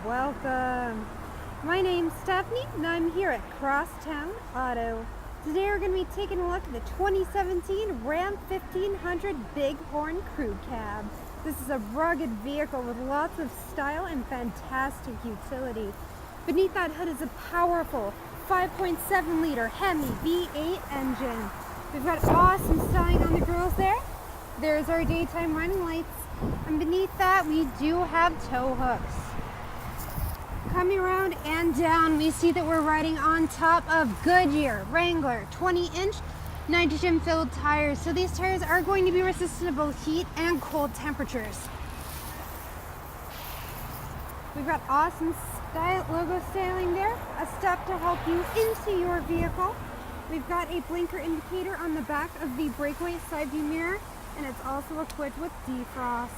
welcome. My name's Stephanie and I'm here at Crosstown Auto. Today we're going to be taking a look at the 2017 Ram 1500 Bighorn Crew Cab. This is a rugged vehicle with lots of style and fantastic utility. Beneath that hood is a powerful 5.7 liter HEMI V8 engine. We've got awesome styling on the grills there. There's our daytime running lights. And beneath that we do have tow hooks. Coming around and down, we see that we're riding on top of Goodyear Wrangler 20-inch nitrogen-filled tires. So these tires are going to be resistant to both heat and cold temperatures. We've got awesome logo styling there, a step to help you into your vehicle. We've got a blinker indicator on the back of the breakaway side view mirror, and it's also equipped with defrost.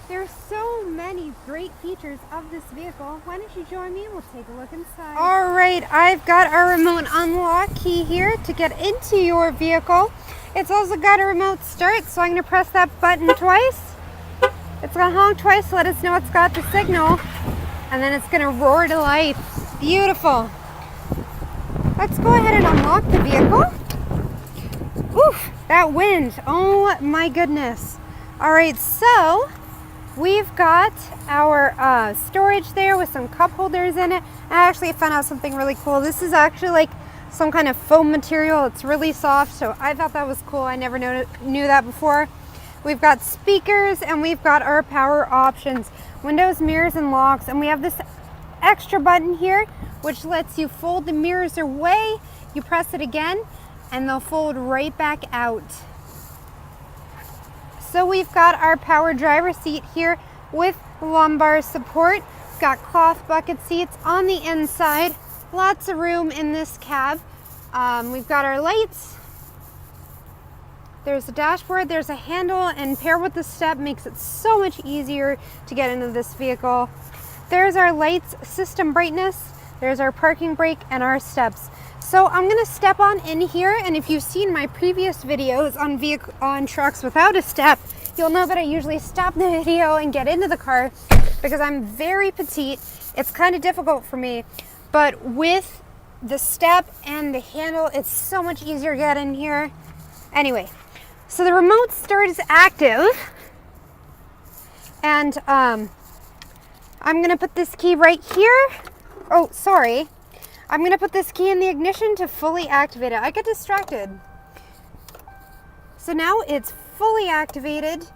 There's so many great features of this vehicle. Why don't you join me? We'll take a look inside. All right, I've got our remote unlock key here to get into your vehicle. It's also got a remote start, so I'm going to press that button twice. It's going to honk twice to let us know it's got the signal, and then it's going to roar to life. Beautiful. Let's go ahead and unlock the vehicle. Oof, that wind. Oh my goodness. All right, so we've got our storage there with some cup holders in it. I actually found out something really cool. This is actually like some kind of foam material. It's really soft, so I thought that was cool. I never knew that before. We've got speakers and we've got our power options, windows, mirrors, and locks. And we have this extra button here, which lets you fold the mirrors away. You press it again and they'll fold right back out. So we've got our power driver seat here with lumbar support. We've got cloth bucket seats on the inside. Lots of room in this cab. We've got our lights. There's a dashboard, there's a handle, and paired with the step makes it so much easier to get into this vehicle. There's our lights, system brightness, there's our parking brake, and our steps. So I'm gonna step on in here, and if you've seen my previous videos on trucks without a step, you'll know that I usually stop the video and get into the car because I'm very petite. It's kind of difficult for me, but with the step and the handle, it's so much easier to get in here. Anyway, so the remote start is active, and I'm gonna put this key right here. Oh, sorry. I'm gonna put this key in the ignition to fully activate it. I get distracted. So now it's fully activated,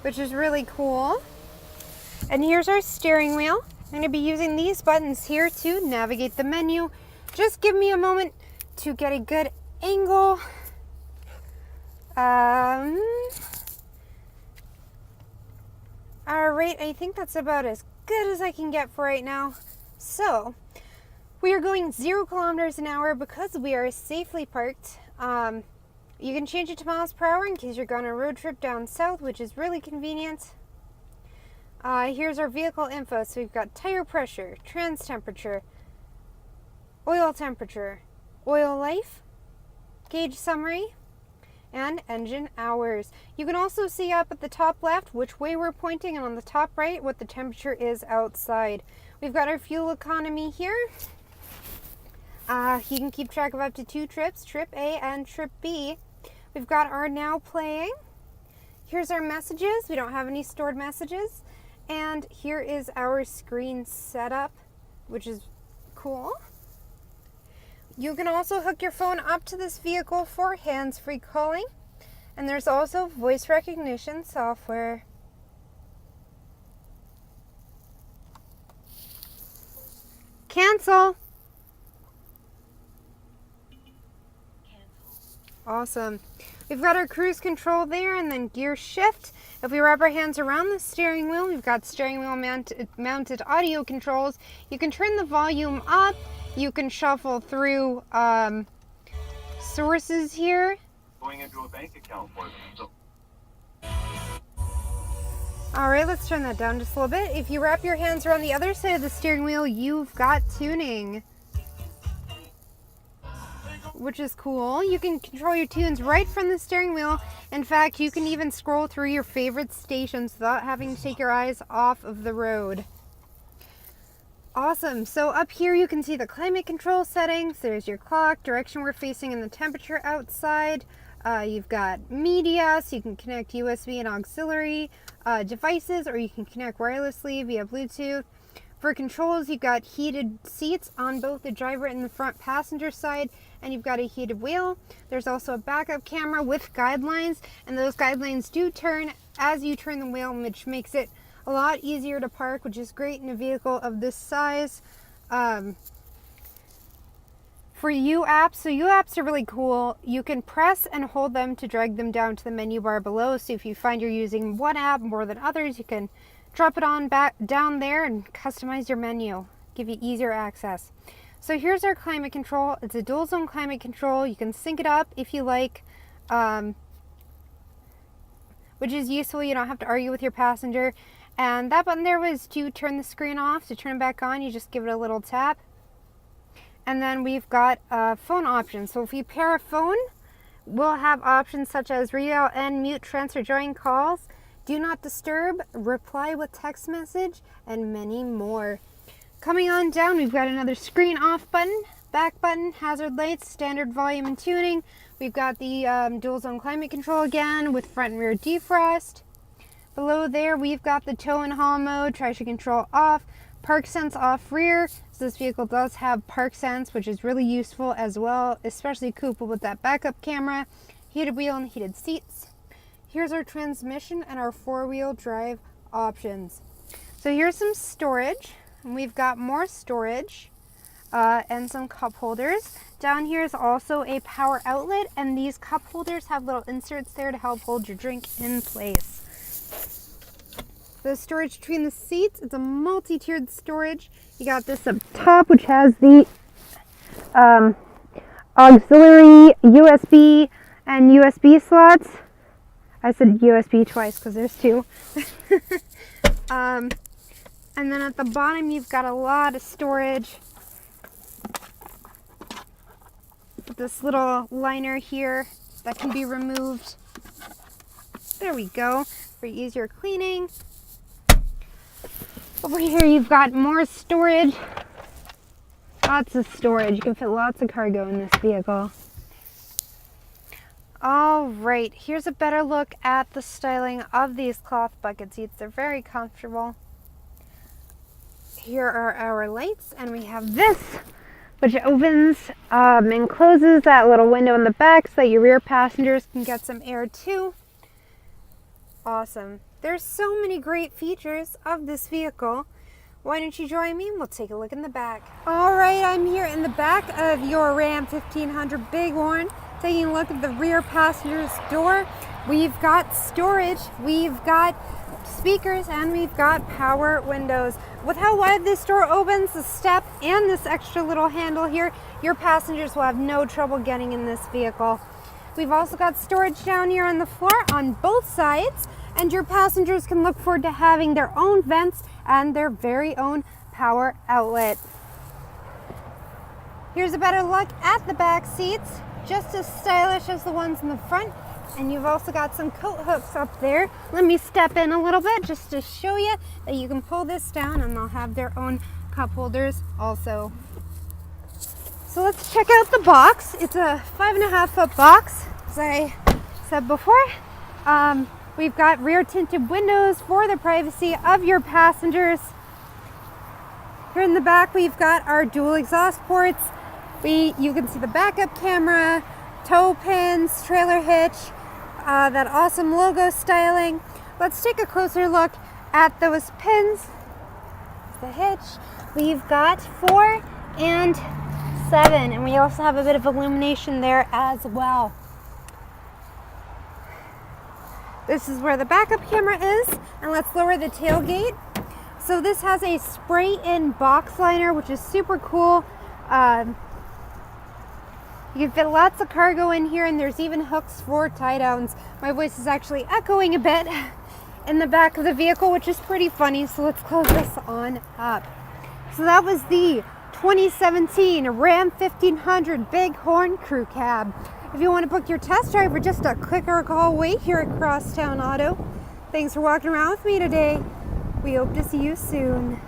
which is really cool. And here's our steering wheel. I'm gonna be using these buttons here to navigate the menu. Just give me a moment to get a good angle. All right, I think that's about as good as I can get for right now. So we are going 0 kilometers an hour because we are safely parked. You can change it to miles per hour in case you're going on a road trip down south, which is really convenient. Here's our vehicle info. So we've got tire pressure, trans temperature, oil temperature, oil life, gauge summary, and engine hours. You can also see up at the top left which way we're pointing, and on the top right what the temperature is outside. We've got our fuel economy here. You can keep track of up to 2 trips, trip A and trip B. We've got our now playing. Here's our messages. We don't have any stored messages. And here is our screen setup, which is cool. You can also hook your phone up to this vehicle for hands-free calling. And there's also voice recognition software. Cancel. Awesome. We've got our cruise control there, and then gear shift. If we wrap our hands around the steering wheel, we've got steering wheel mounted audio controls. You can turn the volume up. You can shuffle through sources here. Going into a bank account for them. All right, let's turn that down just a little bit. If you wrap your hands around the other side of the steering wheel, you've got tuning. which is cool. You can control your tunes right from the steering wheel. In fact, you can even scroll through your favorite stations without having to take your eyes off of the road. Awesome. So up here you can see the climate control settings. There's your clock, direction we're facing, and the temperature outside. You've got media, so you can connect USB and auxiliary devices, or you can connect wirelessly via Bluetooth. For controls, you've got heated seats on both the driver and the front passenger side, and you've got a heated wheel. There's also a backup camera with guidelines, and those guidelines do turn as you turn the wheel, which makes it a lot easier to park, which is great in a vehicle of this size. For U-apps, so U-apps are really cool. You can press and hold them to drag them down to the menu bar below. So if you find you're using one app more than others, you can drop it on back down there and customize your menu, give you easier access. So here's our climate control. It's a dual zone climate control. You can sync it up if you like, which is useful. You don't have to argue with your passenger. And that button there was to turn the screen off. To turn it back on, you just give it a little tap. And then we've got phone options. So if we pair a phone, we'll have options such as read out and mute, transfer, join calls, do not disturb, reply with text message, and many more. Coming on down, we've got another screen off button, back button, hazard lights, standard volume and tuning. We've got the dual zone climate control again with front and rear defrost. Below there, we've got the tow and haul mode, traction control off, park sense off rear. So this vehicle does have park sense, which is really useful as well, especially coupled with that backup camera, heated wheel and heated seats. Here's our transmission and our four-wheel drive options. So here's some storage, and we've got more storage and some cup holders. Down here is also a power outlet, and these cup holders have little inserts there to help hold your drink in place. The storage between the seats, it's a multi-tiered storage. You got this up top, which has the auxiliary USB and USB slots. I said USB twice because there's two. And then at the bottom, you've got a lot of storage. This little liner here that can be removed. There we go, for easier cleaning. Over here you've got more storage. Lots of storage. You can fit lots of cargo in this vehicle. Alright, here's a better look at the styling of these cloth bucket seats. They're very comfortable. Here are our lights, and we have this, which opens and closes that little window in the back so that your rear passengers can get some air too. Awesome. There's so many great features of this vehicle. Why don't you join me and we'll take a look in the back. Alright, I'm here in the back of your Ram 1500 Bighorn, taking a look at the rear passenger's door. We've got storage, we've got speakers, and we've got power windows. With how wide this door opens, the step, and this extra little handle here, your passengers will have no trouble getting in this vehicle. We've also got storage down here on the floor on both sides, and your passengers can look forward to having their own vents and their very own power outlet. Here's a better look at the back seats, just as stylish as the ones in the front. And you've also got some coat hooks up there. Let me step in a little bit just to show you that you can pull this down and they'll have their own cup holders also. So let's check out the box. It's a 5.5 foot box, as I said before. We've got rear tinted windows for the privacy of your passengers. Here in the back, we've got our dual exhaust ports. You can see the backup camera, tow pins, trailer hitch, that awesome logo styling. Let's take a closer look at those pins. The hitch. We've got 4 and 7, and we also have a bit of illumination there as well. This is where the backup camera is, and let's lower the tailgate. So this has a spray-in box liner, which is super cool. You can fit lots of cargo in here, and there's even hooks for tie downs. My voice is actually echoing a bit in the back of the vehicle, which is pretty funny, so let's close this on up. So that was the 2017 Ram 1500 Bighorn Crew Cab. If you want to book your test drive, we're just a click or a call away here at Crosstown Auto. Thanks for walking around with me today. We hope to see you soon.